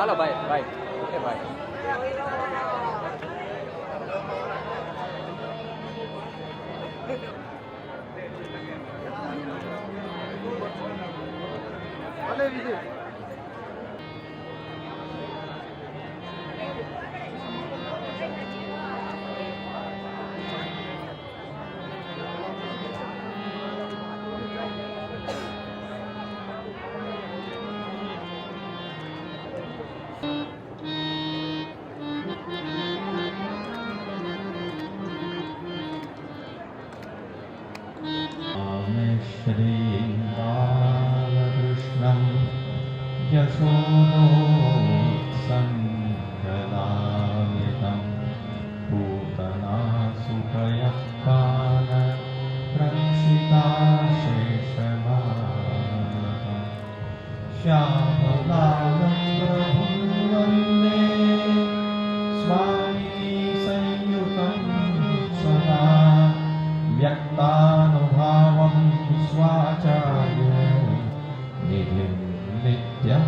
હાલો ભાઈ ભાઈ એ ભાઈ श्रीबालकृष्णं यशोदोत्सङ्गलालितं पूतनासुतयः कालरक्षिताशेषबालकं श्यामलालं प्रभुं वन्दे स्वामिनी संयुतं सदा व्यक्तानुभावं स्वाचार्य निधिं नित्यं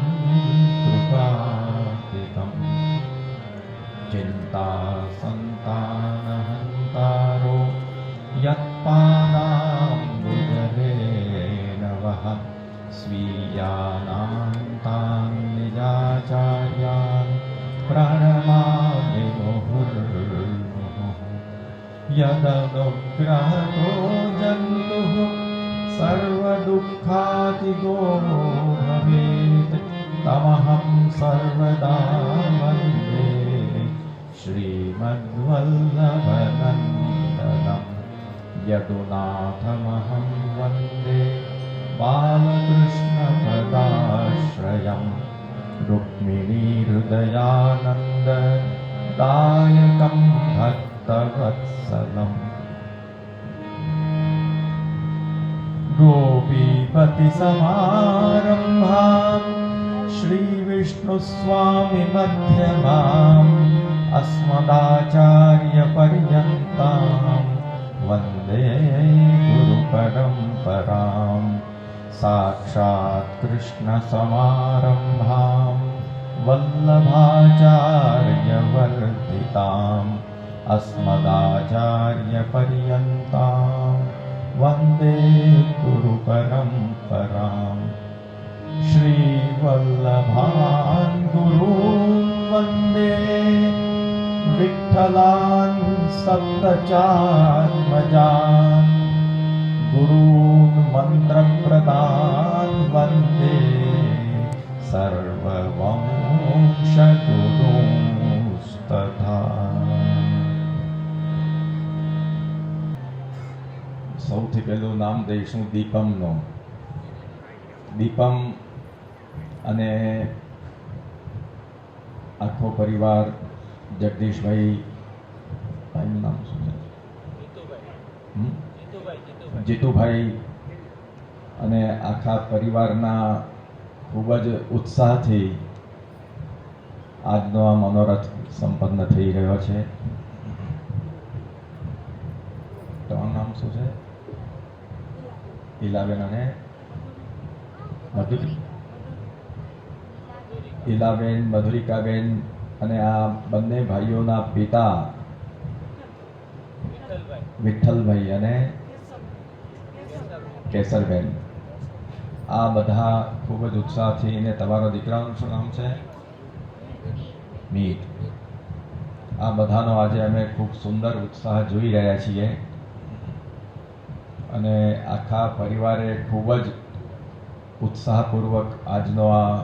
कृपातितं चिन्तासन्तानहन्तारो यत्पादाम्बुजरेणवः स्वीयानान्तान् निजाचार्यान् प्रणमामि मुहुर्मुहुः यदनुग्रहतो जन्तुः सर्वदुःखातिगो भवेत् तमहं सर्वदा वन्दे श्रीमद्वल्लभनन्दनं यदुनाथमहं वन्दे बालकृष्णपदाश्रयं रुक्मिणीहृदयानन्ददायकं भक्तवत्सलम् गोपीपतिसमारम्भां श्रीविष्णुस्वामिमध्यमाम् अस्मदाचार्यपर्यन्तां वन्दे गुरुपरम्परां साक्षात् कृष्णसमारम्भां वल्लभाचार्यवर्धिताम् अस्मदाचार्यपर्यन्तां वन्दे गुरुपरम्पराम् श्रीवल्लभान् गुरून् वन्दे विठ्ठलान् सप्तचान्मजान् गुरून् मन्त्रप्रदान् वन्दे सर्ववंशगुरूंस्तथा। સૌથી પહેલું નામ દઈશું દીપમનું. દીપમ અને આખો પરિવાર જગદીશભાઈ, ભાઈનું નામ શું છે? જીતુભાઈ અને આખા પરિવારના ખૂબ જ ઉત્સાહથી આજનો આ મનોરથ સંપન્ન થઈ રહ્યો છે. તમારું નામ શું છે? ઈલાબેન અને ઈલાબેન, મધુરિકાબેન અને આ બંને ભાઈઓના પિતા વિઠ્ઠલભાઈ અને કેસરબેન, આ બધા ખૂબ જ ઉત્સાહથી. અને તમારા દીકરાનું શું નામ છે? મીત. આ બધાનો આજે અમે ખૂબ સુંદર ઉત્સાહ જોઈ રહ્યા છીએ અને આખા પરિવારે ખૂબ જ ઉત્સાહપૂર્વક આજનો આ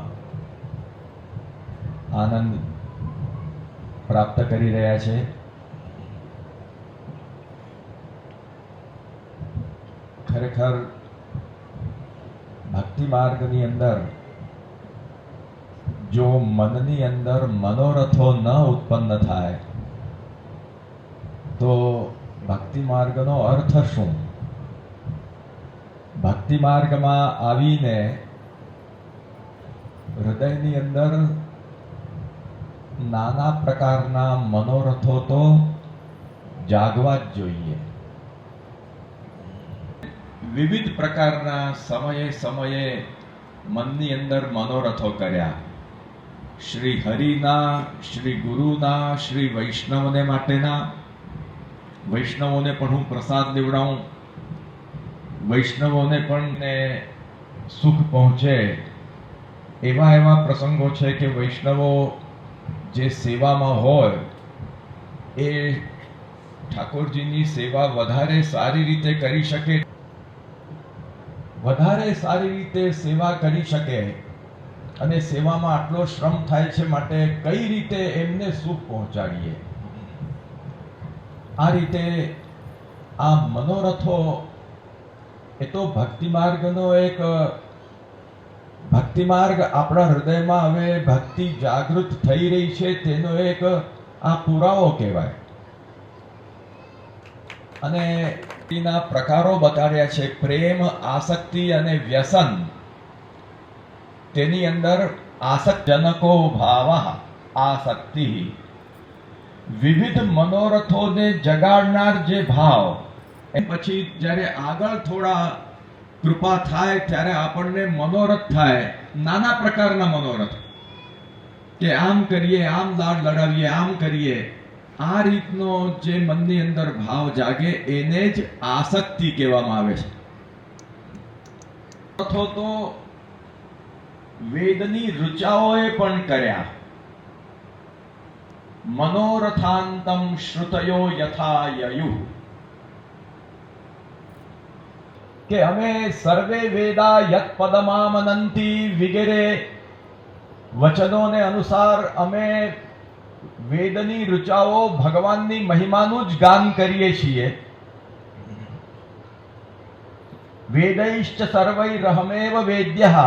આનંદ પ્રાપ્ત કરી રહ્યા છે. ખરેખર ભક્તિ માર્ગની અંદર જો મનની અંદર મનોરથો ન ઉત્પન્ન થાય તો ભક્તિ માર્ગનો અર્થ શું? ભક્તિ માર્ગમાં આવીને હૃદયની અંદર નાના પ્રકારના મનોરથો તો જાગવા જ જોઈએ. વિવિધ પ્રકારના સમયે સમયે મનની અંદર મનોરથો કર્યા. શ્રી હરિના, શ્રી ગુરુના, શ્રી વૈષ્ણવને માટેના. વૈષ્ણવોને પણ હું પ્રસાદ દેવડાવું, વૈષ્ણવોને પણ ને સુખ પહોંચે એવા એવા પ્રસંગો છે કે વૈષ્ણવો જે સેવામાં હોય એ ઠાકોરજીની સેવા વધારે સારી રીતે કરી શકે, વધારે સારી રીતે સેવા કરી શકે. અને સેવામાં આટલો શ્રમ થાય છે, માટે કઈ રીતે એમને સુખ પહોંચાડીએ. આ રીતે આ મનોરથો એ તો ભક્તિ માર્ગનો એક ભક્તિ માર્ગ આપણા હૃદયમાં હવે ભક્તિ જાગૃત થઈ રહી છે તેનો એક આ પુરાવો કહેવાય. અને એના પ્રકારો બતાડ્યા છે, પ્રેમ, આસક્તિ અને વ્યસન. તેની અંદર આસક્તજનકો ભાવઃ આસક્તિ, વિવિધ મનોરથોને જગાડનાર જે ભાવ. એ પછી જ્યારે આગળ થોડા કૃપા થાય ત્યારે આપણને મનોરથ થાય, નાના પ્રકારના મનોરથ, કે આમ કરીએ, આમ લાડ લડાવીએ, આમ કરીએ. આ રીતનો જે મનની અંદર ભાવ જાગે એને જ આસક્તિ કહેવામાં આવે છે. તો વેદની ઋચાઓએ પણ કર્યા. મનોરથાંતમ શ્રુતયો યથા યયુઃ, કે અમે સર્વે વેદા યત પદમામનંતી વગેરે વચનોને અનુસાર અમે વેદની ઋચાઓ ભગવાનની મહિમાનું જ ગાન કરીએ છીએ. વેદૈશ્ચ સર્વૈરહમેવ વેદ્યઃ,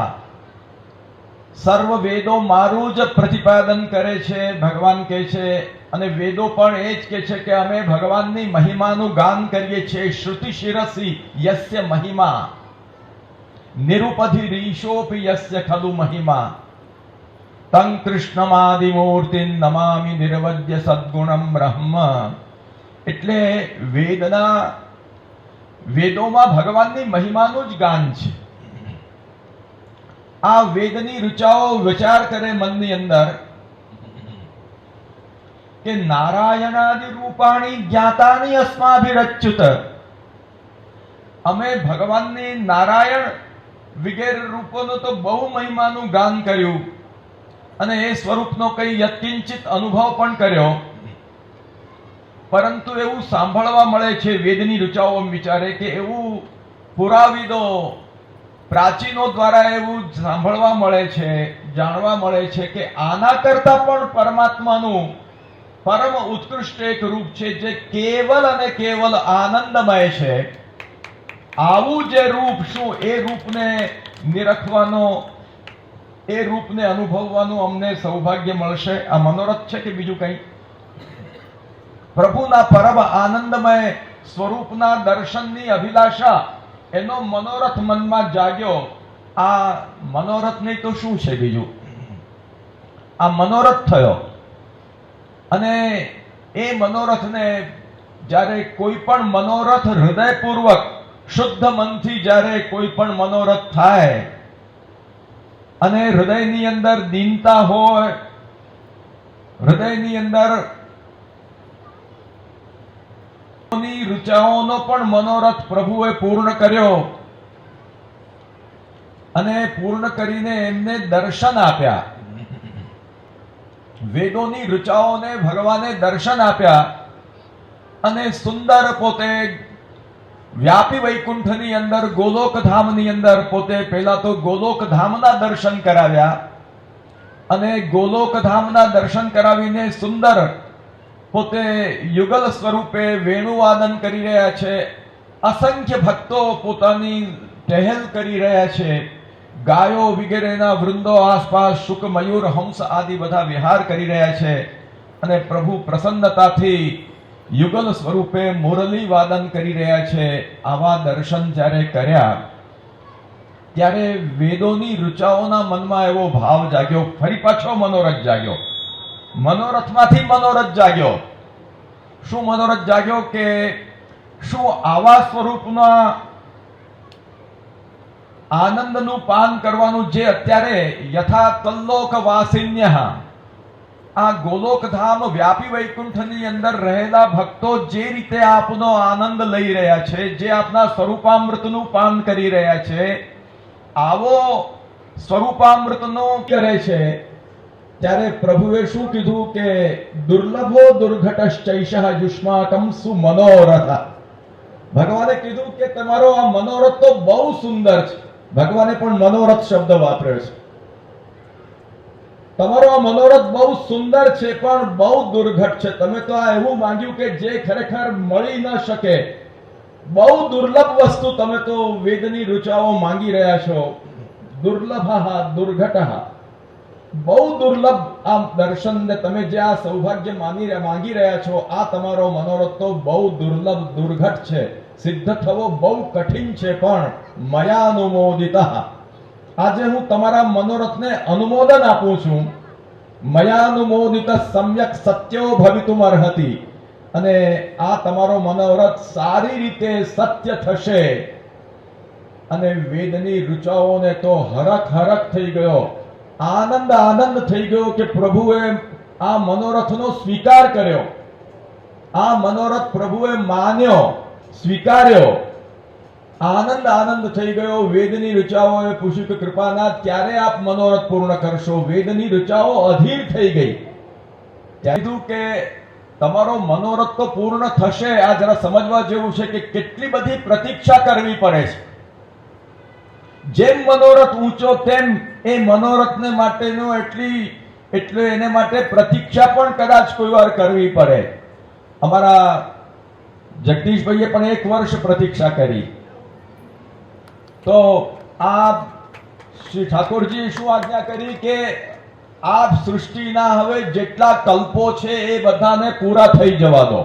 સર્વ વેદો મારું જ પ્રતિપાદન કરે છે, ભગવાન કહે છે. અને વેદો પણ એ જ કહે છે કે અમે ભગવાનની મહિમાનું ગાન કરીએ છીએ. શ્રુતિ શિરસી યસ્ય મહિમા નિરુપધિ રીશોપી યસ્ય ખલુ મહિમા, તં કૃષ્ણમાદિમૂર્તિં નમામિ નિર્વદ્ય સદ્ગુણમ બ્રહ્મ. એટલે વેદોમાં ભગવાનની મહિમાનું જ ગાન છે. આ વેદની ઋચાઓ વિચાર કરે મનની અંદર કે નારાયણાદિ રૂપાણી જ્ઞાતાની અસ્માભિરચ્યુત, અમે ભગવાનની નારાયણ વગેરે રૂપોનું તો બહુ મહિમાનું ગાન કર્યું અને એ સ્વરૂપનો કઈ યત્કિંચિત અનુભવ પણ કર્યો, પરંતુ એવું સાંભળવા મળે છે વેદની ઋચાઓ વિચારે કે એવું પુરાવિદો પ્રાચીનો દ્વારા એવું સાંભળવા મળે છે, જાણવા મળે છે કે આના કરતા પણ પરમાત્માનું પરમ ઉત્કૃષ્ટ એક રૂપ છે જે કેવલ અને કેવલ આનંદમય છે. આવું જે રૂપ, શું એ રૂપને નિરખવાનો, એ રૂપને અનુભવવાનું અમને સૌભાગ્ય મળશે? આ મનોરથ છે કે બીજું કંઈ? પ્રભુના પરમ આનંદમય સ્વરૂપના દર્શનની અભિલાષા, એનો મનોરથ મનમાં જાગ્યો. આ મનોરથ નહીં તો શું છે બીજું? આ મનોરથ થયો. અને એ મનોરથને જ્યારે કોઈ પણ મનોરથ હૃદયપૂર્વક શુદ્ધ મનથી જ્યારે કોઈ પણ મનોરથ થાય અને હૃદયની અંદર દીનતા હોય, હૃદયની અંદર ઋચાઓનો પણ મનોરથ પ્રભુએ પૂર્ણ કર્યો અને પૂર્ણ કરીને એમને દર્શન આપ્યા. વેદોની ઋચાઓને ભગવાને દર્શન આપ્યા અને સુંદર પોતે વ્યાપી વૈકુંઠની અંદર, ગોલોક ધામની અંદર પોતે પહેલા તો ગોલોક ધામના દર્શન કરાવ્યા અને ગોલોક ધામના દર્શન કરાવીને સુંદર પોતે યુગલ સ્વરૂપે વેણુવાદન કરી રહ્યા છે. અસંખ્ય ભક્તો પોતાની ટહેલ કરી રહ્યા છે. ગાયો વગેરેના વૃંદો આસપાસ શુક, મયુર, હંસ આદિ બધા વિહાર કરી રહ્યા છે અને પ્રભુ પ્રસન્નતાથી યુગલ સ્વરૂપે મુરલી વાદન કરી રહ્યા છે. આવા દર્શન જ્યારે કર્યા ત્યારે વેદોની ઋચાઓના મનમાં એવો ભાવ જાગ્યો, ફરી પાછો મનોરથ જાગ્યો. મનોરથમાંથી મનોરથ જાગ્યો. શું મનોરથ જાગ્યો? કે શું આવા સ્વરૂપના આનંદનું પાન કરવાનું જે અત્યારે યથા તલ્લોક વાસિન્ય આ ગોલોકધામ વ્યાપી વૈકુંઠની અંદર રહેલા ભક્તો જે રીતે આપનો આનંદ લઈ રહ્યા છે, જે આપના સ્વરૂપામૃતનું પાન કરી રહ્યા છે, આવો સ્વરૂપામૃતનું કરે છે, ત્યારે પ્રભુએ શું કીધું કે દુર્લભો દુર્ઘટશ્ચૈષ યુષ્માકમ સુમનોરથ. ભગવાને કીધું કે તમારો આ મનોરથ તો બહુ સુંદર છે. ભગવાને પણ મનોરથ શબ્દ વાપર્યો છે. તમારો આ મનોરથ બહુ સુંદર છે પણ બહુ દુર્ઘટ છે. તમે તો આ એવું માંગ્યું કે જે ખરેખર મળી ન શકે, બહુ દુર્લભ વસ્તુ તમે તો વેદની ઋચાઓ માંગી રહ્યા છો. દુર્લભ દુર્ઘટ, બહુ દુર્લભ આ દર્શન ને તમે જે આ સૌભાગ્ય માંગી રહ્યા છો, આ તમારો મનોરથ તો બહુ દુર્લભ દુર્ઘટ છે. સિદ્ધ થવો બહુ કઠિન છે, પણ મયાનુમોદિત. આજે હું તમારા મનોરથને અનુમોદન આપું છું. મયાનુમોદિત સમ્યક સત્યો ભવિતુમ અર્હતિ. અને આ તમારો મનોરથ સારી રીતે સત્ય થશે. અને વેદની ઋચાઓને તો હરખ હરખ થઈ ગયો, આનંદ આનંદ થઈ ગયો કે પ્રભુએ આ મનોરથનો સ્વીકાર કર્યો. આ મનોરથ પ્રભુએ માન્યો, સ્વીકાર્યો. આનંદ આનંદ થઈ ગયો. વેદની ઋચાઓએ પૂછ્યું કે કૃપાનાથ ક્યારે આપ મનોરથ પૂર્ણ કરશો? વેદની ઋચાઓ અધીર થઈ ગઈ. ત્યારે કીધું કે તમારો મનોરથ તો પૂર્ણ થશે. આ જરા સમજવા જેવું છે કે કેટલી બધી પ્રતીક્ષા કરવી પડે છે. જેમ મનોરથ ઊંચો તેમ એ મનોરથને માટેનો એટલે એને માટે પ્રતીક્ષા પણ કદાચ કોઈ વાર કરવી પડે. અમારા જગદીશભાઈએ પણ 1 વર્ષ પ્રતીક્ષા કરી. તો આ શ્રી ઠાકોરજીએ શું આજ્ઞા કરી કે આ સૃષ્ટિના હવે જેટલા કલ્પો છે એ બધાને પૂરા થઈ જવા દો.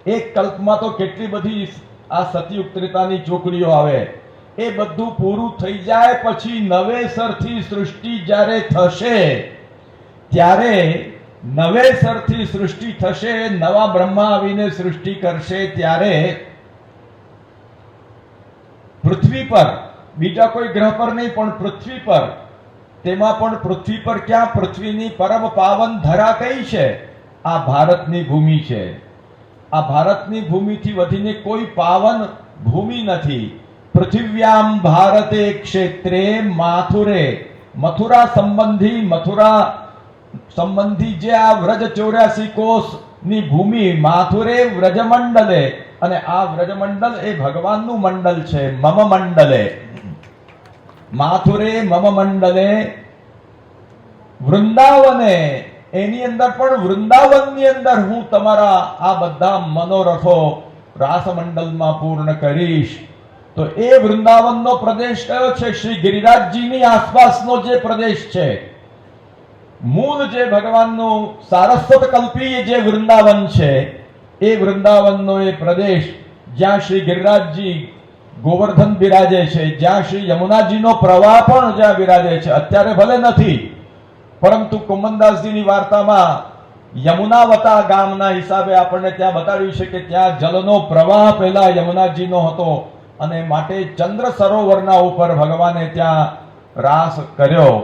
એક કલ્પમાં તો કેટલી બધી આ સતયુગ ત્રેતાની ચોકડીઓ આવે. એ બધું પૂરું થઈ જાય પછી નવેસરથી સૃષ્ટિ જ્યારે થશે, ત્યારે નવેસરથી સૃષ્ટિ થશે, નવા બ્રહ્મા આવીને સૃષ્ટિ કરશે, ત્યારે પૃથ્વી પર, બીજા કોઈ ગ્રહ પર નહીં પણ પૃથ્વી પર, તેમાં પણ પૃથ્વી પર ક્યાં? પૃથ્વીની પરમ પાવન ધરા કઈ છે? આ ભારતની ભૂમિ છે. આ ભારતની ભૂમિથી વધીને કોઈ પાવન ભૂમિ નથી. પૃથિવ્યામ ભારતે ક્ષેત્રે માથુરે, મથુરા સંબંધી જે આ વ્રજ 84 કોષની ભૂમિ, માથુરે વ્રજમંડલે. અને આ વ્રજમંડલ એ ભગવાનનું મંડળ છે. મમ મંડલે, માથુરે મમ મંડલે વૃંદાવને. એની અંદર પણ વૃંદાવનની અંદર હું તમારા આ બધા મનોરથો રાસમંડલમાં પૂર્ણ કરીશ. તો એ વૃંદાવનનો પ્રદેશ કયો છે? શ્રી ગિરિરાજજીની આસપાસનો જે પ્રદેશ છે, મૂળ જે ભગવાનનું સારસ્વત કલ્પી જે વૃંદાવન છે, એ વૃંદાવનનો એ પ્રદેશ જ્યાં શ્રી ગિરિરાજજી ગોવર્ધન બિરાજે છે, જ્યાં શ્રી યમુનાજીનો પ્રવાહ પણ જ્યાં બિરાજે છે. અત્યારે ભલે નથી, પરંતુ કુમનદાસજીની વાર્તામાં યમુનાવતા ગામના હિસાબે આપણને ત્યાં બતાવ્યું છે કે ત્યાં જલનો પ્રવાહ પહેલા યમુનાજીનો હતો, અને માટે ચંદ્ર સરોવરના ઉપર ભગવાને ત્યાં રાસ કર્યો.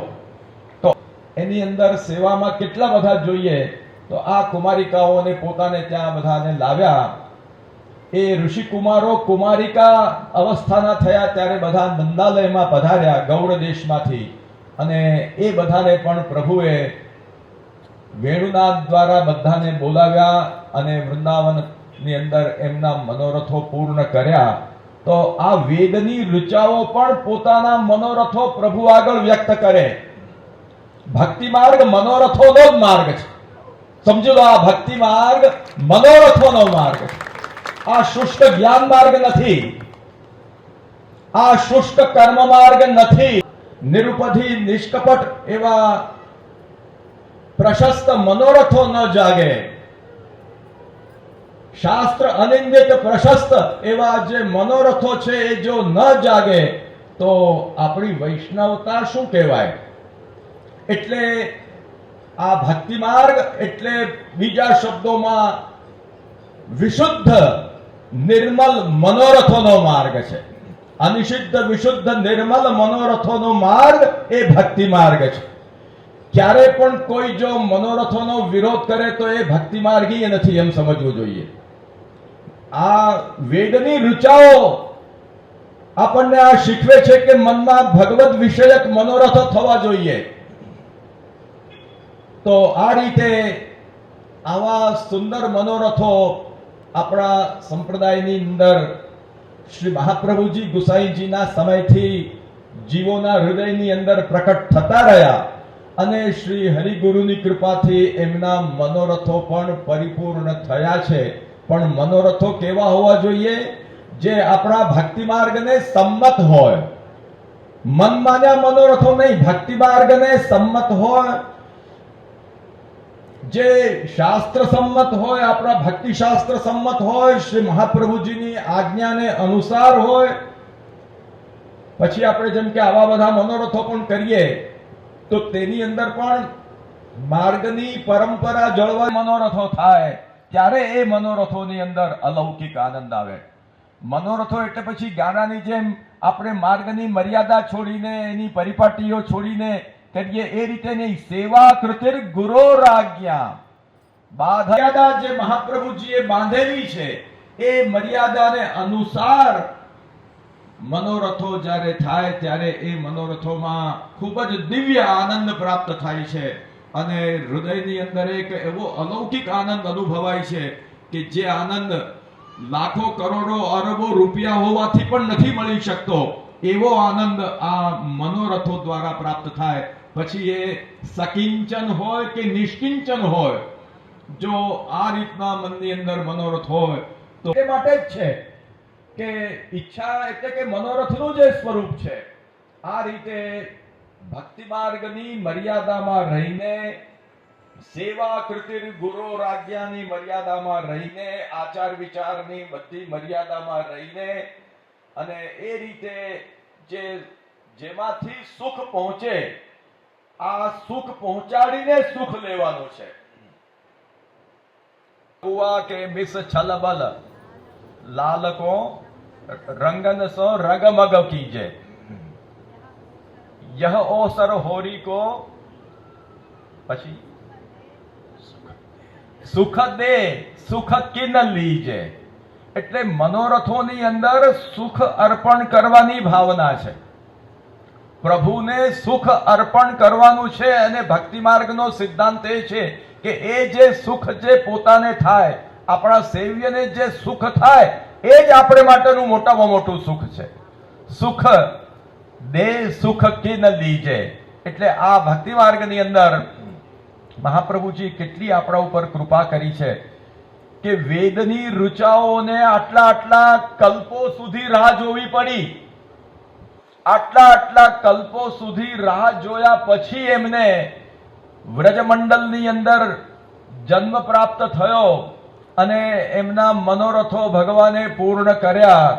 તો એની અંદર સેવામાં કેટલા બધા જોઈએ. તો આ કુમારિકાઓને પોતાને ત્યાં બધાને લાવ્યા. એ ઋષિકુમારો કુમારિકા અવસ્થાના થયા ત્યારે બધા નંદાલયમાં પધાર્યા ગૌડ દેશમાંથી. અને એ બધાને પણ પ્રભુએ વેણુનાદ દ્વારા બધાને બોલાવ્યા અને વૃંદાવનની અંદર એમના મનોરથો પૂર્ણ કર્યા. તો આ વેદની ઋચાઓ પણ પોતાના મનોરથો પ્રભુ આગળ વ્યક્ત કરે. ભક્તિ માર્ગ મનોરથોનો જ માર્ગ છે. સમજો લો, આ ભક્તિ માર્ગ મનોરથોનો માર્ગ છે. આ શુષ્ક જ્ઞાન માર્ગ નથી. આ શુષ્ક કર્મ માર્ગ નથી. નિરુપધિ નિષ્કપટ એવા પ્રશસ્ત મનોરથો ન જાગે. શાસ્ત્ર અનિંદિત પ્રશસ્ત એવા જે મનોરથો છે એ જો ન જાગે તો આપણી વૈષ્ણવતા શું કહેવાય? એટલે આ ભક્તિ માર્ગ એટલે બીજા શબ્દોમાં વિશુદ્ધ નિર્મલ મનોરથોનો માર્ગ છે. અનિષિદ્ધ વિશુદ્ધ નિર્મલ મનોરથોનો માર્ગ એ ભક્તિ માર્ગ છે. ક્યારે પણ કોઈ જો મનોરથોનો વિરોધ કરે તો એ ભક્તિ માર્ગી નથી એમ સમજવું જોઈએ. આ વેદની ઋચાઓ આપણને આ શીખવે છે કે મનમાં ભગવદ વિષયક મનોરથો થવા જોઈએ. તો આ રીતે આવા સુંદર મનોરથો આપણા સંપ્રદાયની અંદર શ્રી મહાપ્રભુજી ગુસાઈજીના સમયથી જીવોના હૃદયની અંદર પ્રકટ થતા રહ્યા અને શ્રી હરિગુરુની કૃપાથી એમના મનોરથો પણ પરિપૂર્ણ થયા છે. પણ મનોરથો કેવા હોવા જોઈએ? જે આપણા ભક્તિ માર્ગને સંમત હોય. મનમાન્યા મનોરથો નહીં, ભક્તિ માર્ગને સંમત હોય, જે શાસ્ત્ર સંમત હોય, આપણા ભક્તિ શાસ્ત્ર સંમત હોય, શ્રી મહાપ્રભુજીની આજ્ઞાને અનુસાર હોય. પછી આપણે જેમ કે આવા બધા મનોરથો પણ કરીએ તો તેની અંદર પણ માર્ગની પરંપરા જળવાય મનોરથો થાય ત્યારે એ મનોરથોની અંદર અલૌકિક આનંદ આવે. મનોરથો એટલે પછી ગાનાની જેમ આપણે માર્ગની મર્યાદા છોડીને એની પરિપાટીઓ છોડીને કરીએ એ રીતે નહીં. સેવા કૃતિર ગુરોરાજ્ઞા, મર્યાદા જે મહાપ્રભુજીએ બાંધેલી છે એ મર્યાદાને અનુસાર મનોરથો જ્યારે થાય ત્યારે એ મનોરથોમાં ખૂબ જ દિવ્ય આનંદ પ્રાપ્ત થાય છે અને હૃદયની અંદર એક એવો અલૌકિક આનંદ અનુભવાય છે કે જે આનંદ લાખો કરોડો અરબો રૂપિયા હોવાથી પણ નથી મળી શકતો એવો આનંદ આ મનોરથો દ્વારા પ્રાપ્ત થાય. પછી એ સકિંચન હોય કે નિષ્કિંચન હોય, જો આ રીતના મનની અંદર મનોરથ હોય તો એ માટે જ છે કે ઈચ્છા એટલે કે મનોરથનું જે સ્વરૂપ છે આ રીતે ભક્તિ માર્ગની મર્યાદામાં રહીને, સેવા કૃતિર ગુરોરાજ્ઞાની મર્યાદામાં રહીને, આચાર વિચારની બધી મર્યાદામાં રહીને અને એ રીતે જેમાંથી સુખ પહોંચે આ સુખ પહોંચાડીને સુખ લેવાનું છે. કુવા કે મિસ છલબલ લાલકો રંગન સો રગમગ કીજે, यह ओसर होरी को પછી સુખ દે સુખ કિન લીજે. એટલે મનોરથોની અંદર સુખ અર્પણ કરવાની ભાવના છે. પ્રભુને સુખ અર્પણ કરવાનું છે અને ભક્તિ માર્ગનો સિદ્ધાંત એ છે કે એ જે સુખ જે પોતાને થાય, આપણા સેવ્યને જે સુખ થાય એ જ આપણે માટેનું મોટામાં મોટું સુખ છે. સુખ દે સુખ કિન લીજે. એટલે આ ભક્તિ માર્ગની અંદર મહાપ્રભુજી કેટલી આપણા ઉપર કૃપા કરી છે કે વેદની ઋચાઓને આટલા કલ્પો સુધી રાહ જોવી પડી. આટલા કલ્પો સુધી રાહ જોયા પછી એમને વ્રજમંડલની અંદર જન્મ પ્રાપ્ત થયો અને એમના મનોરથો ભગવાને પૂર્ણ કર્યા.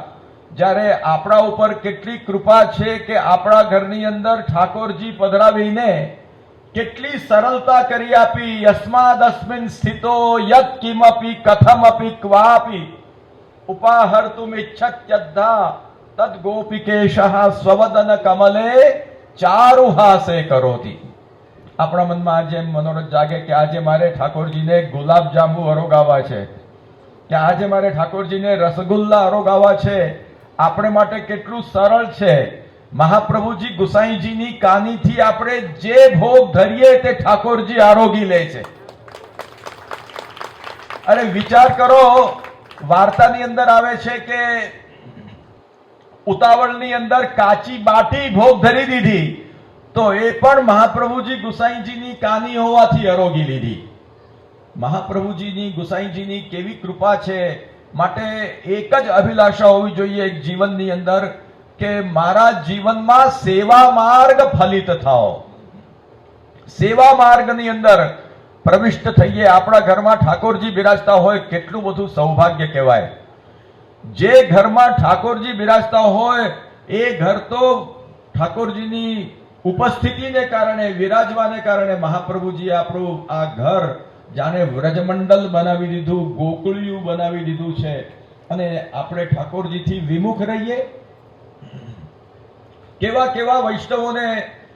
જ્યારે આપણા ઉપર કેટલી કૃપા છે કે આપણા ઘરની અંદર ઠાકોરજી પધરાવીને કેટલી સરળતા કરી આપી. યસ્માદસ્મિન સ્થિતો યત કિમપી કથમપી ક્વાપી ઉપાહર્તુમ ઇચ્છત્યદ્ધા તદ ગોપિકેશઃ સ્વવદન કમલે ચારુહાસે કરોતિ. આપણા મનમાં આજે મનોરથ જાગે કે આજે મારે ઠાકોરજીને ગુલાબ જાંબુ અરોગાવા છે, કે આજે મારે ઠાકોરજીને રસગુલ્લા અરોગાવા છે. આપણે માટે કેટલું સરળ છે. મહાપ્રભુજી ગુસાઈજીની કાનીથી આપણે જે ભોગ ધરીએ તે ઠાકોરજી આરોગી લે છે. અરે વિચાર કરો, વાર્તાની અંદર આવે છે કે ઉતાવળની અંદર કાચી બાટી ભોગ ધરી દીધી તો એ પણ મહાપ્રભુજી ગુસાઈજીની કાની હોવાથી આરોગી લીધી. મહાપ્રભુજીની ગુસાઈજીની કેવી કૃપા છે. માટે એક જ અભિલાષા હોવી જોઈએ એક જીવનની અંદર કે મારા જીવનમાં સેવા માર્ગ ફલિત થાઓ, સેવા માર્ગની અંદર પ્રવિષ્ટ થઈએ. આપણા ઘરમાં ઠાકોરજી બિરાજતા હોય કેટલું બધું સૌભાગ્ય કહેવાય. જે ઘરમાં ઠાકોરજી બિરાજતા હોય એ ઘર તો ઠાકોરજીની ઉપસ્થિતિને કારણે, વિરાજવાને કારણે મહાપ્રભુજીએ આપણું આ ઘર જાણે વ્રજમંડલ બનાવી દીધું, ગોકુળિયું બનાવી દીધું છે. અને આપણે ઠાકોરજીથી વિમુખ રહીએ કેવા કેવા વૈષ્ણવોને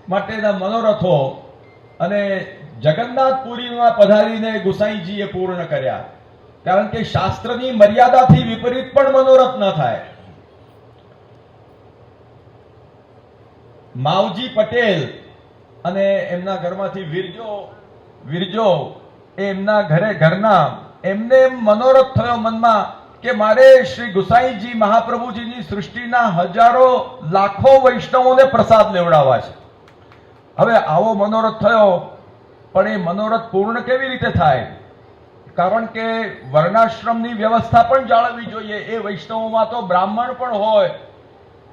માટેના મનોરથો અને જગન્નાથપુરીમાં પધારીને ગુસાઈજીએ પૂર્ણ કર્યા. કારણ કે શાસ્ત્રની મર્યાદાથી વિપરીત પણ મનોરથ ન થાય. માવજી પટેલ અને એમના ઘરમાંથી વિરજો એ એમના ઘરના એમને મનોરથ થયો મનમાં કે મારે શ્રી ગુસાઈજી મહાપ્રભુજીની સૃષ્ટિના હજારો લાખો વૈષ્ણવોને પ્રસાદ લેવડાવવા છે. હવે આવો મનોરથ થયો, પણ એ મનોરથ પૂર્ણ કેવી રીતે થાય? કારણ કે વર્ણાશ્રમની વ્યવસ્થા પણ જાળવવી જોઈએ. એ વૈષ્ણવોમાં તો બ્રાહ્મણ પણ હોય,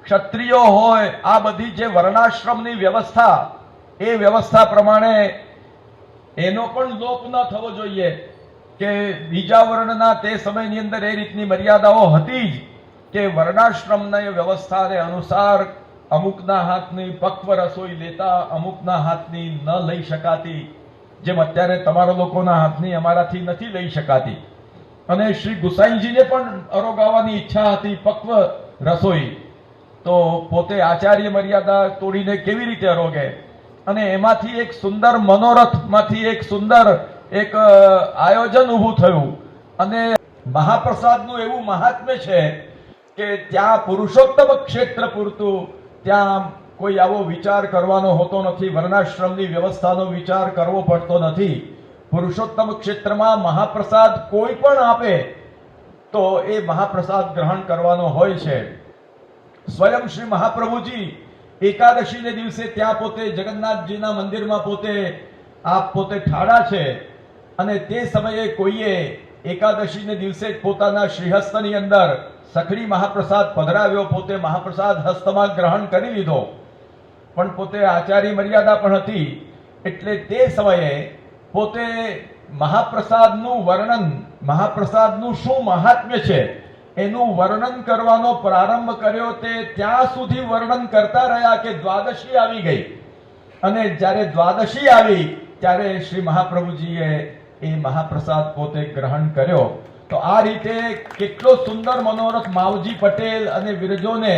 ક્ષત્રિયો હોય. આ બધી જે વર્ણાશ્રમની વ્યવસ્થા, એ વ્યવસ્થા પ્રમાણે એનો પણ લોપ ન થવો જોઈએ કે બીજા વર્ણના તે સમયની અંદર એ રીતની મર્યાદાઓ હતી જ કે વર્ણાશ્રમના વ્યવસ્થાને અનુસાર અમુકના હાથની પક્વ રસોઈ લેતા, અમુકના હાથની ન લઈ શકાતી, જેમ અત્યારે તમારા લોકોના હાથની અમારાથી નથી લઈ શકાતી. અને શ્રી ગુસાઈજીને પણ અરોગાવાની ઈચ્છા હતી પક્વ રસોઈ, તો પોતે આચાર્ય મર્યાદા તોડીને કેવી રીતે અરોગે? અને એમાંથી એક સુંદર મનોરથમાંથી એક સુંદર એક આયોજન ઊભું થયું. અને મહાપ્રસાદનું એવું મહાત્મ્ય છે કે ત્યાં પુરુષોત્તમ ક્ષેત્ર પૂરતું ત્યાં કોઈ આવો વિચાર કરવાનો હોતો નથી. વર્ણાશ્રમની વ્યવસ્થાનો વિચાર કરવો પડતો નથી. પુરુષોત્તમ ક્ષેત્રમાં મહાપ્રસાદ કોઈ પણ આપે તો એ મહાપ્રસાદ ગ્રહણ કરવાનો હોય છે. સ્વયં શ્રી મહાપ્રભુજી એકાદશીને દિવસે ત્યાં પોતે જગન્નાથજીના મંદિરમાં પોતે ઠાડા છે. અને તે સમયે કોઈએ એકાદશીને દિવસે પોતાના શ્રીહસ્તની અંદર સખડી મહાપ્રસાદ પધરાવ્યો, પોતે મહાપ્રસાદ હસ્તમાં ગ્રહણ કરી લીધો. પણ પોતે આચાર્ય મર્યાદા પણ હતી, એટલે તે સમયે પોતે મહાપ્રસાદનું વર્ણન, મહાપ્રસાદનું શું મહાત્મ્ય છે એનું વર્ણન કરવાનો પ્રારંભ કર્યો. તે ત્યાં સુધી વર્ણન કરતા રહ્યા કે દ્વાદશી આવી ગઈ. અને જ્યારે દ્વાદશી આવી ત્યારે શ્રી મહાપ્રભુજીએ એ મહાપ્રસાદ પોતે ગ્રહણ કર્યો. તો આ રીતે કેટલો સુંદર મનોરથ માવજી પટેલ અને વિરજોને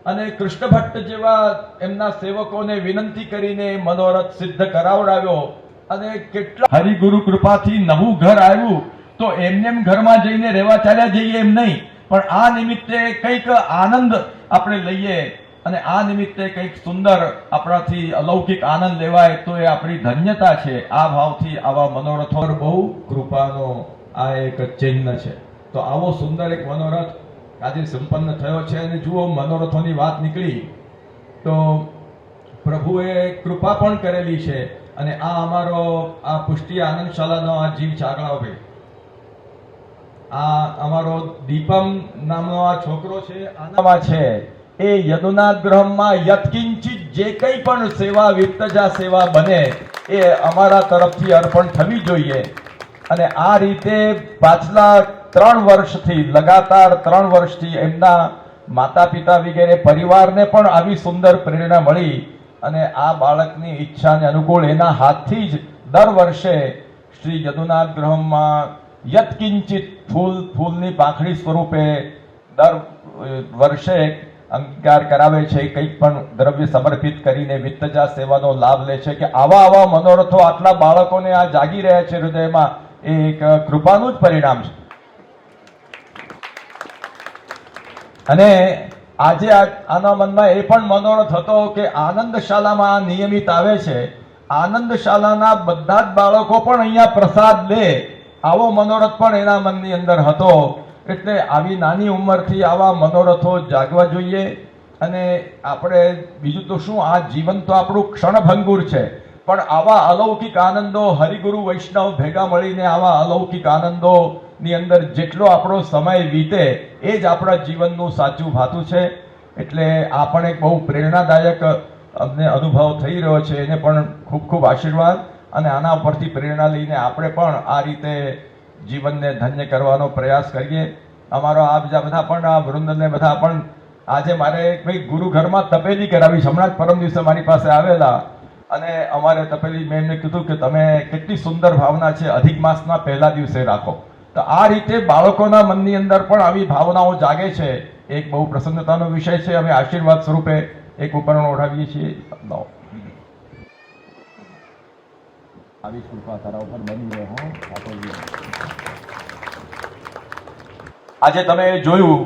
અને કૃષ્ણ ભટ્ટ જેવા એમના સેવકોને વિનંતી કરીને મનોરથ સિદ્ધ કરાવડાવ્યો. અને કેટલા હરિગુરુ કૃપાથી નવું ઘર આવ્યું, તો એમને ઘરમાં જઈને રહેવા ચાલ્યા જઈએ એમ નહીં, પણ આ નિમિત્તે કંઈક આનંદ આપણે લઈએ અને આ નિમિત્તે કંઈક સુંદર આપણાથી અલૌકિક આનંદ લેવાય તો એ આપણી ધન્યતા છે. આ ભાવથી આવા મનોરથો બહુ કૃપાનો આ એક ચિહ્ન છે. તો આવો સુંદર એક મનોરથ આજે સંપન્ન થયો છે. અને જુઓ, મનોરથોની વાત નીકળી તો પ્રભુએ કૃપા પણ કરેલી છે. અને આ અમારો આ પુષ્ટિ આનંદશાળાનો આ જીવ ચાગળાભાઈ, આ અમારો દીપમ નામનો આ છોકરો છે, આનામાં છે એ યદુનાગ્રહમાં યત્કિંચિત જે કંઈ પણ સેવા, વિત્તજા સેવા બને એ અમારા તરફથી અર્પણ થવી જોઈએ. અને આ રીતે પાછલા 3 વર્ષથી, લગાતાર 3 વર્ષથી એમના માતા પિતા વગેરે પરિવારને પણ આવી સુંદર પ્રેરણા મળી. અને આ બાળકની ઈચ્છાને અનુકૂળ એના હાથથી જ દર વર્ષે શ્રી યદુનાગ્રહમાં યત્કિંચિત ફૂલની પાંખડી સ્વરૂપે દર વર્ષે અંગીકાર કરાવે છે. કંઈક પણ દ્રવ્ય સમર્પિત કરીને વિત્તજા સેવાનો લાભ લે છે. કે આવા મનોરથો આટલા બાળકોને આ જાગી રહ્યા છે હૃદયમાં, એ એક કૃપાનું જ પરિણામ છે. અને આજે આના મનમાં એ પણ મનોરથ હતો કે આનંદશાળામાં નિયમિત આવે છે, આનંદશાળાના બધા જ બાળકો પણ અહીંયા પ્રસાદ લે, આવો મનોરથ પણ એના મનની અંદર હતો. એટલે આવી નાની ઉંમરથી આવા મનોરથો જાગવા જોઈએ. અને આપણે બીજું તો શું, આ જીવન તો આપણું ક્ષણભંગુર છે, પણ આવા અલૌકિક આનંદો, હરિગુરુ વૈષ્ણવ ભેગા મળીને આવા અલૌકિક આનંદોની અંદર જેટલો આપણો સમય વીતે એ જ આપણા જીવનનું સાચું ભાતું છે. એટલે આ પણ એક બહુ પ્રેરણાદાયક અમને અનુભવ થઈ રહ્યો છે. એને પણ ખૂબ ખૂબ આશીર્વાદ. અને આના ઉપરથી પ્રેરણા લઈને આપણે પણ આ રીતે જીવનને ધન્ય કરવાનો પ્રયાસ કરીએ. અમારો આ બીજા બધા પણ આ વૃંદને બધા પણ આજે મારે ભાઈ ગુરુ ઘરમાં તપેલી કરાવી. હમણાં જ પરમ દિવસે મારી પાસે આવેલા અને અમારે તપેલી, મેં એમને કીધું કે તમે કેટલી સુંદર ભાવના છે, અધિક માસના પહેલા દિવસે રાખો. તો આ રીતે બાળકોના મનની અંદર પણ આવી ભાવનાઓ જાગે છે. એક બહુ પ્રસન્નતાનો વિષય છે. અમે આશીર્વાદ સ્વરૂપે એક ઉપકરણ ઓઢાવીએ છીએ. લાવો. આવી કૃપા તારા ઉપર બની રહે હો ઠાકોરજી. આજે તમે જોયું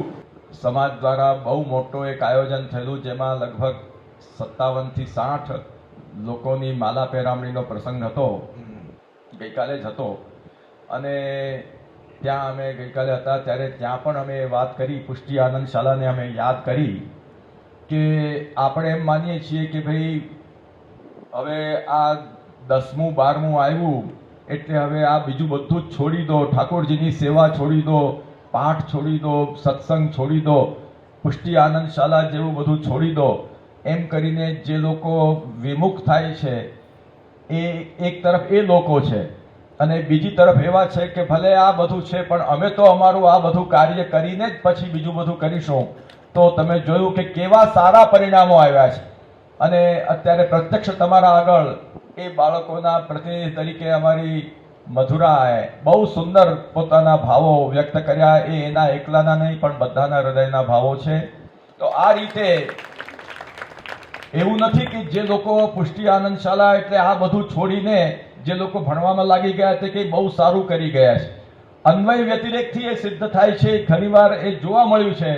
સમાજ દ્વારા બહુ મોટું એક આયોજન થયેલું, જેમાં લગભગ 57 થી 60 લોકોની માલા પહેરામણીનો પ્રસંગ હતો, ગઈકાલે જ હતો. અને ત્યાં અમે ગઈકાલે હતા ત્યારે ત્યાં પણ અમે વાત કરી, પુષ્ટિ આનંદ શાળાને અમે યાદ કરી કે આપણે એમ માનીએ છીએ કે ભાઈ હવે આ 10મું 12મું આવ્યું એટલે હવે આ બીજું બધું જ છોડી દો, ઠાકોરજીની સેવા છોડી દો, પાઠ છોડી દો, સત્સંગ છોડી દો, પુષ્ટિ આનંદ શાળા જેવું બધું છોડી દો, એમ કરીને જે લોકો વિમુખ થાય છે એ એક તરફ એ લોકો છે, અને બીજી તરફ એવા છે કે ભલે આ બધું છે પણ અમે તો અમારું આ બધું કાર્ય કરીને જ પછી બીજું બધું કરીશું. તો તમે જોયું કે કેવા સારા પરિણામો આવ્યા છે. અને અત્યારે પ્રત્યક્ષ તમારા આગળ એ બાળકોના પ્રતિનિધિ તરીકે અમારી મધુરાએ બહુ સુંદર પોતાના ભાવો વ્યક્ત કર્યા. એ એના એકલાના નહીં પણ બધાના હૃદયના ભાવો છે. તો આ રીતે એવું નથી કે જે લોકો પુષ્ટિ આનંદ શાળા એટલે આ બધું છોડીને જે લોકો ભણવામાં લાગી ગયા તે કંઈ બહુ સારું કરી ગયા છે. અન્વય વ્યતિરેકથી એ સિદ્ધ થાય છે. ઘણીવાર એ જોવા મળ્યું છે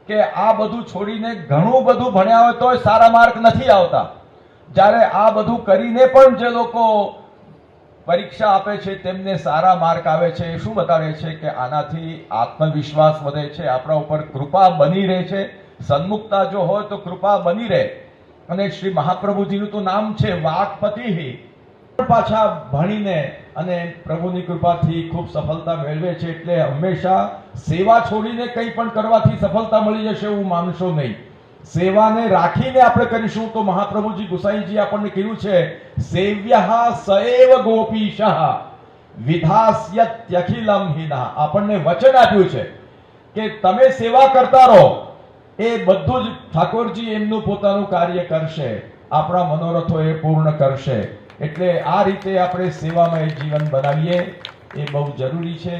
કે આ બધું છોડીને ઘણું બધું ભણ્યા હોય તોય સારા માર્ક નથી આવતા. જ્યારે આ બધું કરીને પણ જે લોકો પરીક્ષા આપે છે તેમને સારા માર્ક આવે છે. એ શું બતાવે છે કે આનાથી આત્મવિશ્વાસ વધે છે, આપણા ઉપર કૃપા બની રહે છે. સન્મુખતા જો હોય તો કૃપા બની રહે. અને શ્રી મહાપ્રભુજીનું તો નામ છે વાકપતિ. પાછા ભણીને અને પ્રભુની કૃપાથી ખૂબ સફળતા મેળવે છે. એટલે હંમેશા સેવા છોડીને કંઈ પણ કરવાથી સફળતા મળી જશે એવું માનશો નહીં. સેવાને રાખીને આપણે કરીશું તો મહાપ્રભુજી ગુસાઈજી આપણને કીધું છે સેવ્યઃ સએવ ગોપીશઃ વિધાસ્યત્યખિલમ હિનઃ. આપણને વચન આપ્યું છે કે તમે સેવા કરતા રહો, એ બધું જ ઠાકોરજી એમનું પોતાનું કાર્ય કરશે, આપણા મનોરથો એ પૂર્ણ કરશે. એટલે આ રીતે આપણે સેવામાં એ જીવન બનાવીએ એ બહુ જરૂરી છે.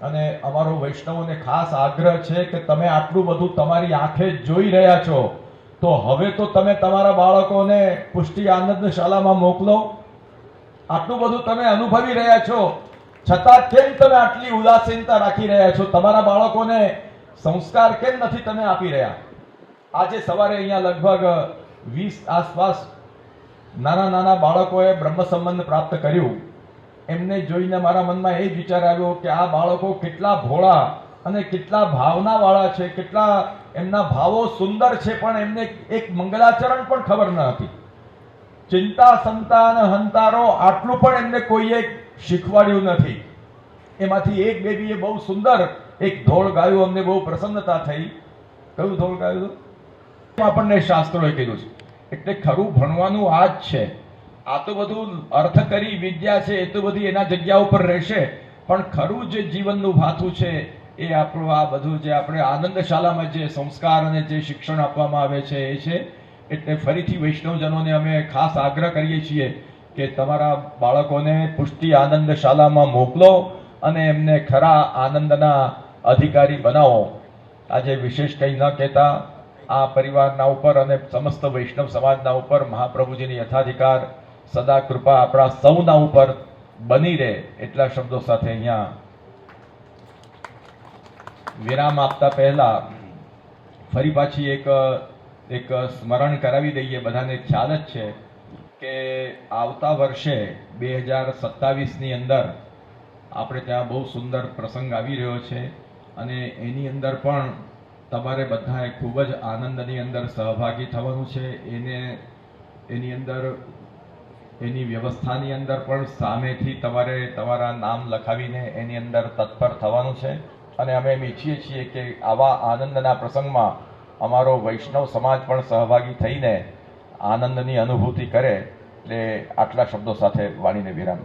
અને અમારો વૈષ્ણવોને ખાસ આગ્રહ છે કે તમે આટલું બધું તમારી આંખે જોઈ રહ્યા છો તો હવે તો તમે તમારા બાળકોને પુષ્ટિ આનંદ શાળામાં મોકલો. આટલું બધું તમે અનુભવી રહ્યા છો છતાં કેમ તમે આટલી ઉદાસીનતા રાખી રહ્યા છો? તમારા બાળકોને સંસ્કાર કેમ નથી તમે આપી રહ્યા? આજે સવારે અહીંયા લગભગ 20 આસપાસ નાના નાના બાળકોએ બ્રહ્મ સંબંધ પ્રાપ્ત કર્યું. એમને જોઈને મારા મનમાં એ જ વિચાર આવ્યો કે આ બાળકો કેટલા ભોળા અને કેટલા ભાવનાવાળા છે, કેટલા એમના ભાવો સુંદર છે, પણ એમને એક મંગલાચરણ પણ ખબર ન હતી. ચિંતા સંતાન હંતારો આટલું પણ એમને કોઈએ શીખવાડ્યું નથી. એમાંથી એક બેબીએ બહુ સુંદર એક ધોળ ગાયું, અમને બહુ પ્રસન્નતા થઈ. કયું ધોળ ગાયું? આપણને શાસ્ત્રોએ કીધું છે. એટલે ખરું ભણવાનું આ જ છે. આ તો બધું અર્થકરી વિદ્યા છે, એ તો બધી એના જગ્યા ઉપર રહેશે, પણ ખરું જે જીવનનું ભાથું છે એ આપણું આ બધું જે આપણે આનંદ શાળામાં જે સંસ્કાર અને જે શિક્ષણ આપવામાં આવે છે એ છે. એટલે ફરીથી વૈષ્ણવજનોને અમે ખાસ આગ્રહ કરીએ છીએ કે તમારા બાળકોને પુષ્ટિ આનંદ શાળામાં મોકલો અને એમને ખરા આનંદના અધિકારી બનાવો. આજે વિશેષ કંઈ ન કહેતા આ પરિવારના ઉપર અને સમસ્ત વૈષ્ણવ સમાજના ઉપર મહાપ્રભુજીની યથાધિકાર સદા કૃપા આપણા સૌના ઉપર બની રહે એટલા શબ્દો સાથે અહીંયા વિરામ આપતા પહેલા ફરી પાછી એક સ્મરણ કરાવી દઈએ. બધાને ખ્યાલ જ છે કે આવતા વર્ષે 2027ની અંદર આપણે ત્યાં બહુ સુંદર પ્રસંગ આવી રહ્યો છે અને એની અંદર પણ તમારે બધાએ ખૂબ જ આનંદની અંદર સહભાગી થવાનું છે. એની અંદર એની વ્યવસ્થાની અંદર પણ સામેથી તમારે તમારા નામ લખાવીને એની અંદર તત્પર થવાનું છે. અને અમે એમ ઈચ્છીએ છીએ કે આવા આનંદના પ્રસંગમાં અમારો વૈષ્ણવ સમાજ પણ સહભાગી થઈને આનંદની અનુભૂતિ કરે. એટલે આટલા શબ્દો સાથે વાણીને વિરામ.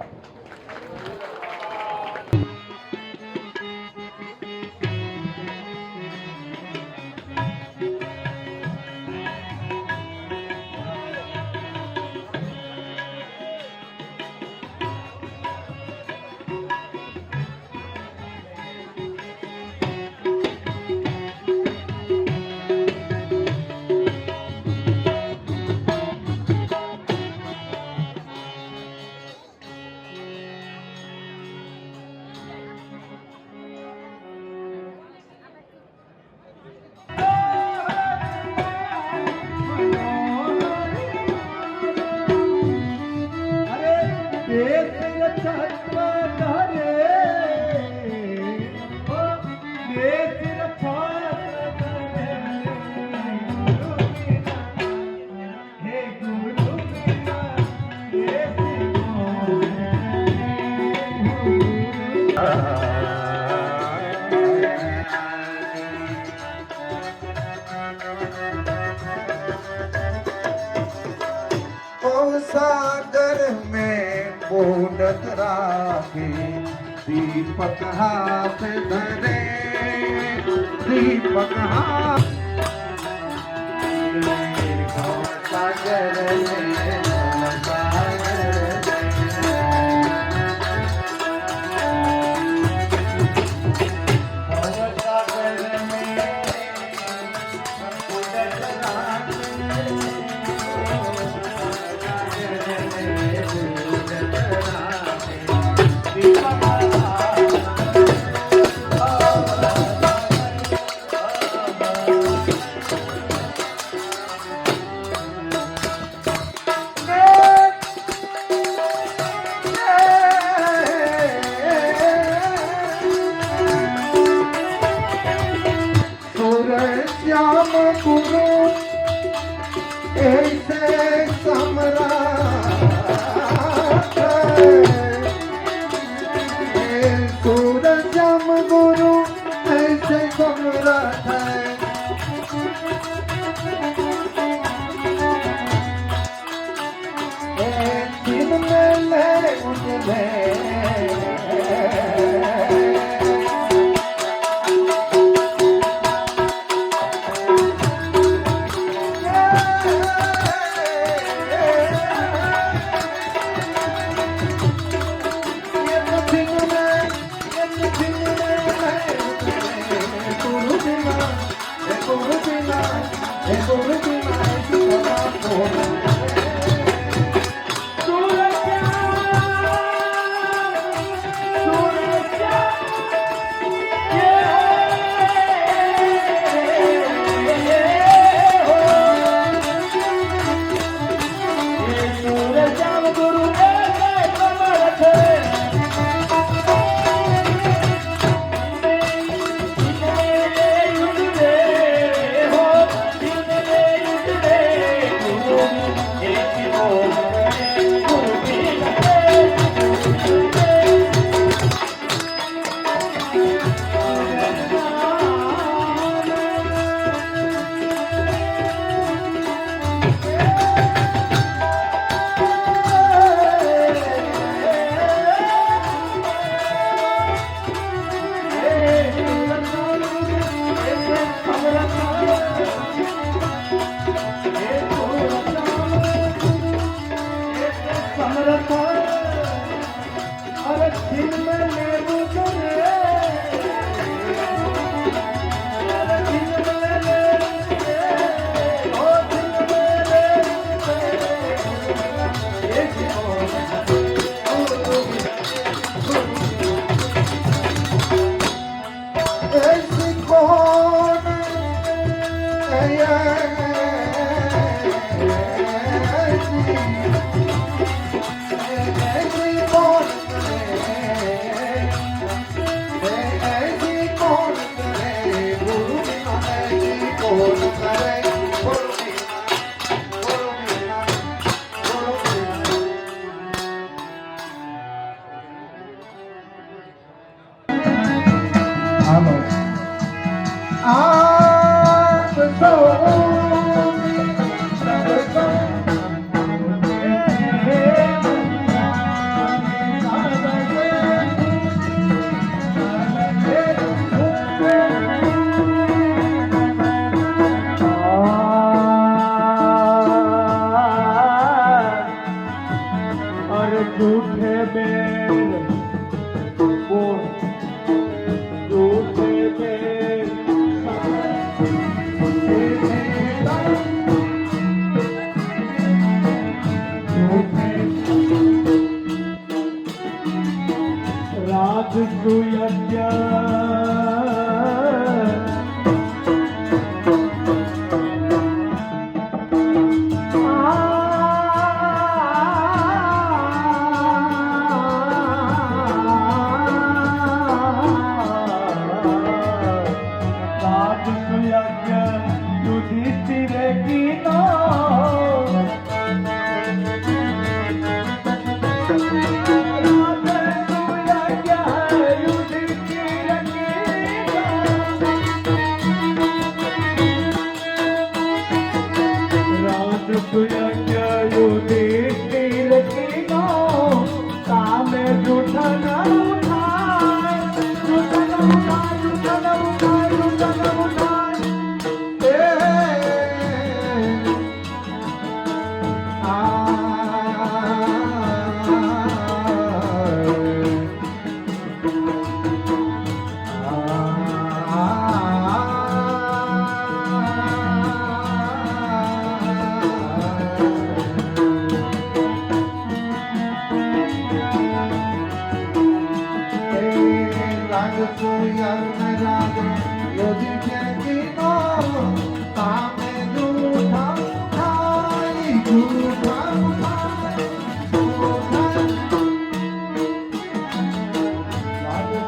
सागर में बूंदत राखे दीपक हाथ धरे दीपक हाथ सागर में श्याम गुरु ऐसे सम्राट सूरज श्याम गुरु ऐसे सम्राट दिन में ले उजले રાગ સુયન રાગ યોજી ચેતીનો કામે જૂઠા થાય જૂઠા થાય રાગ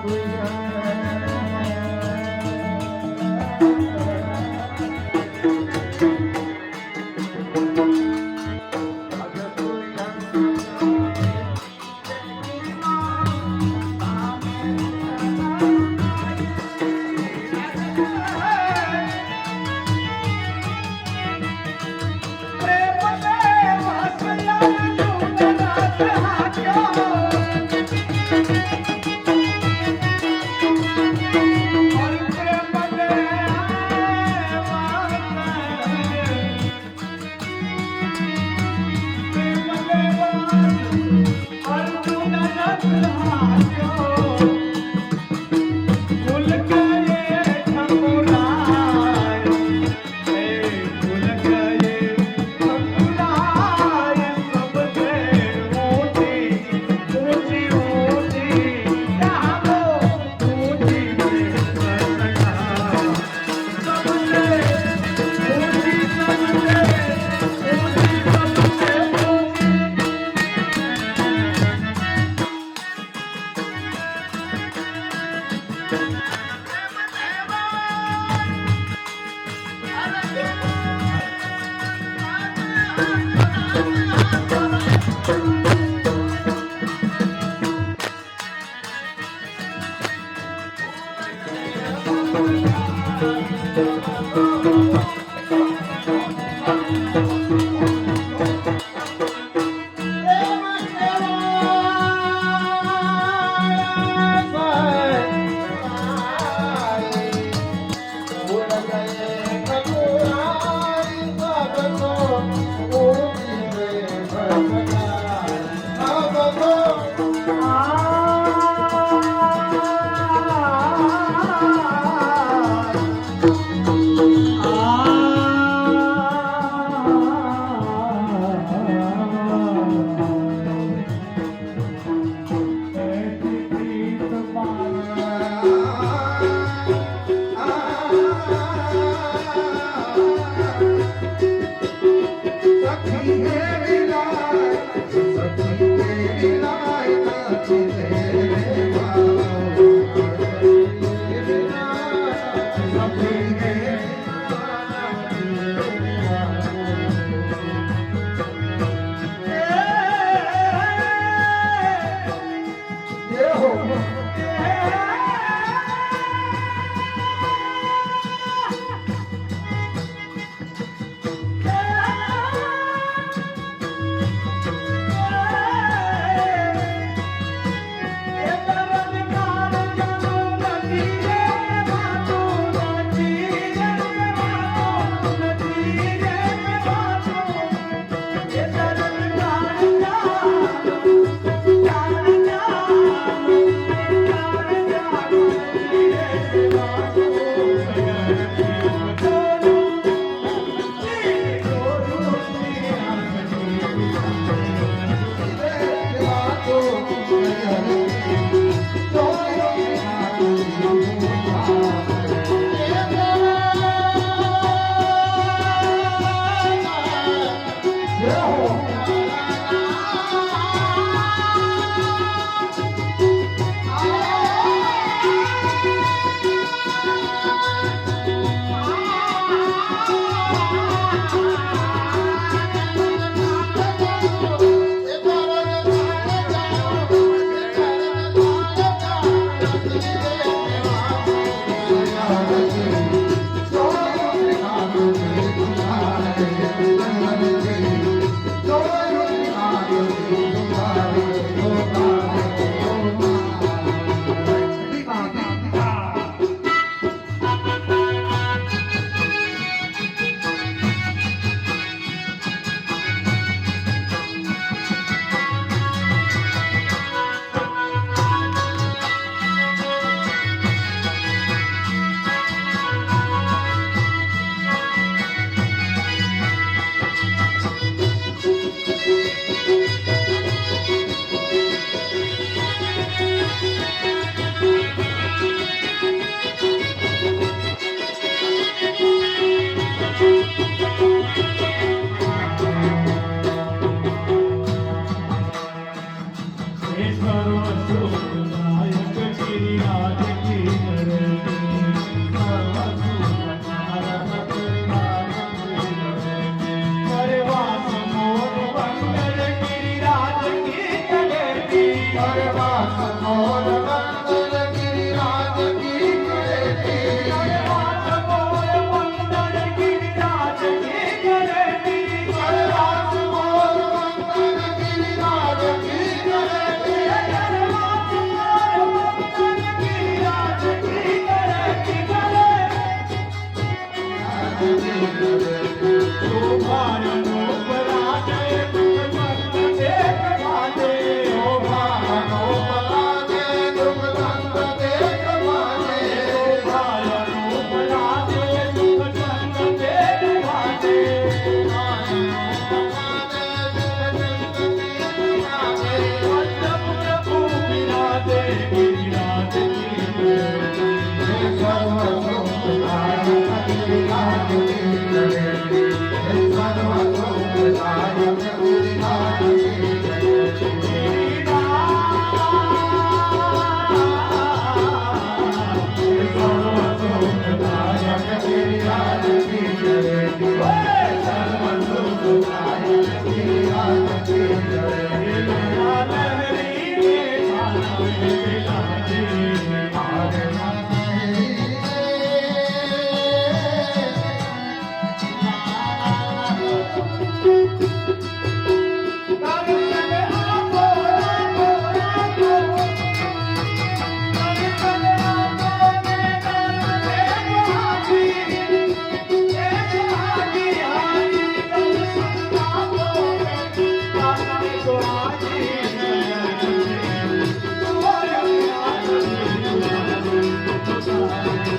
Thank you.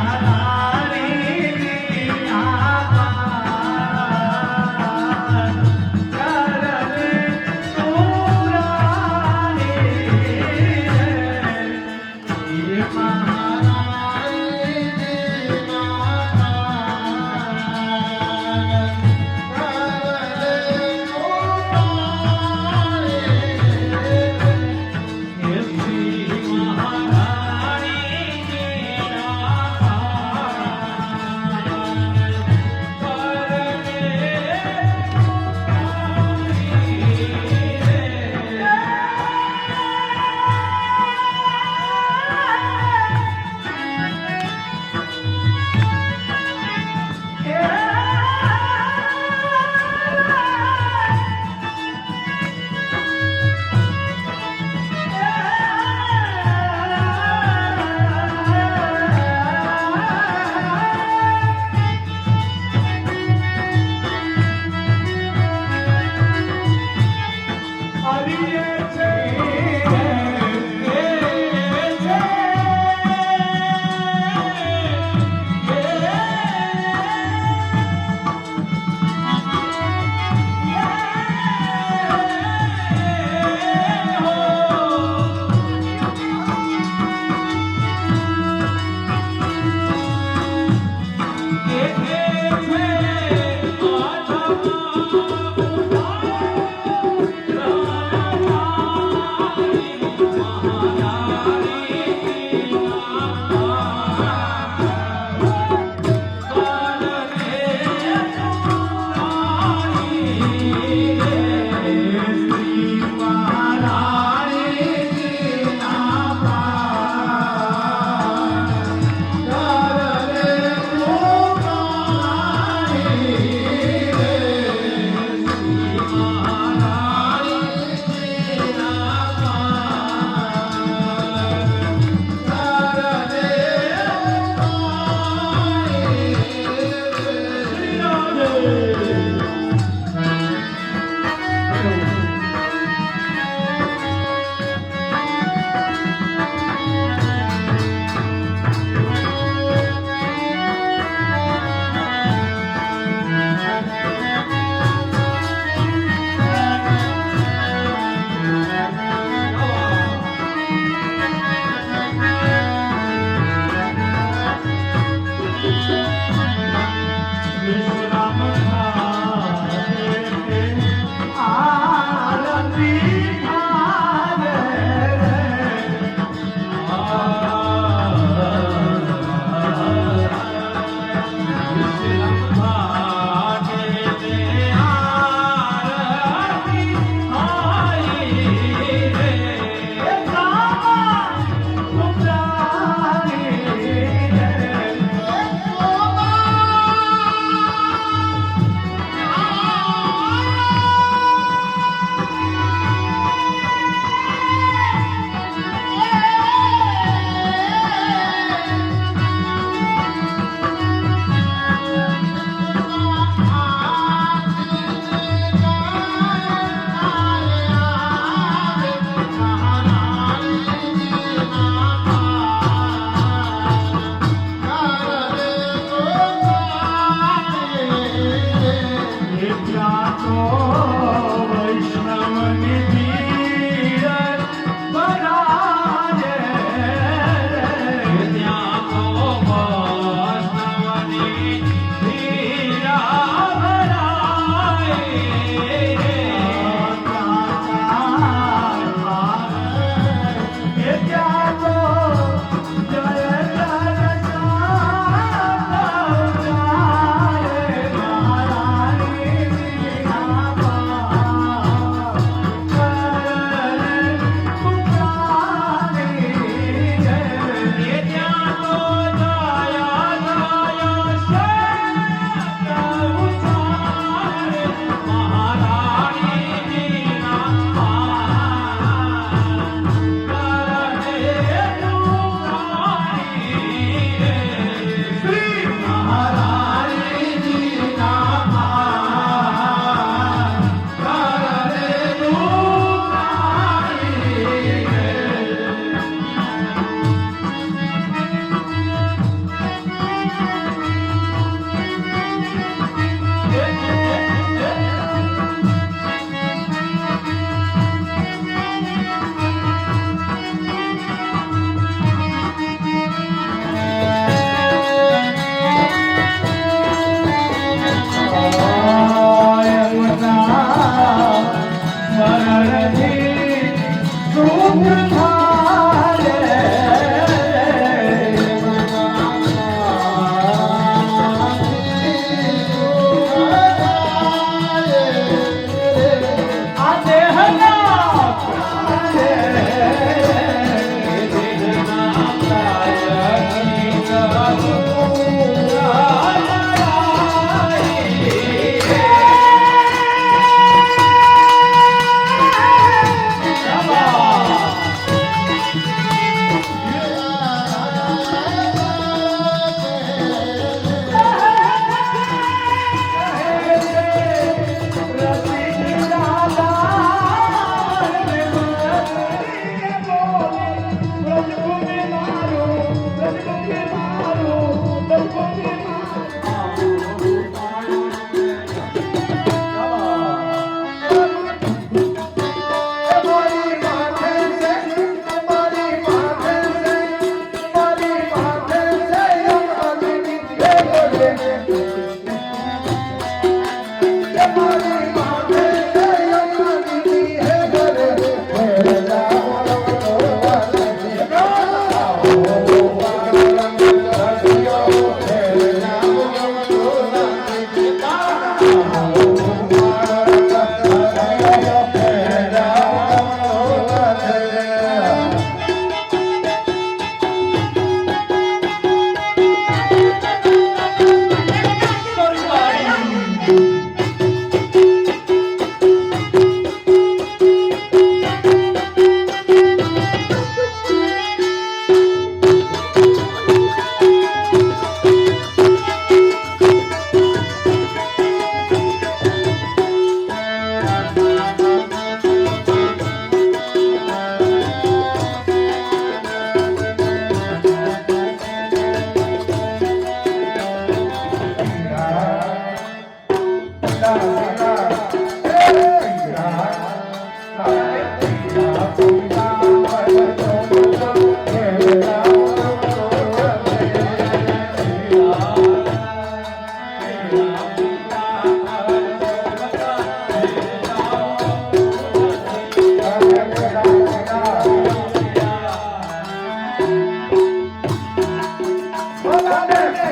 મહારાણી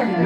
હરિ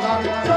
હરિ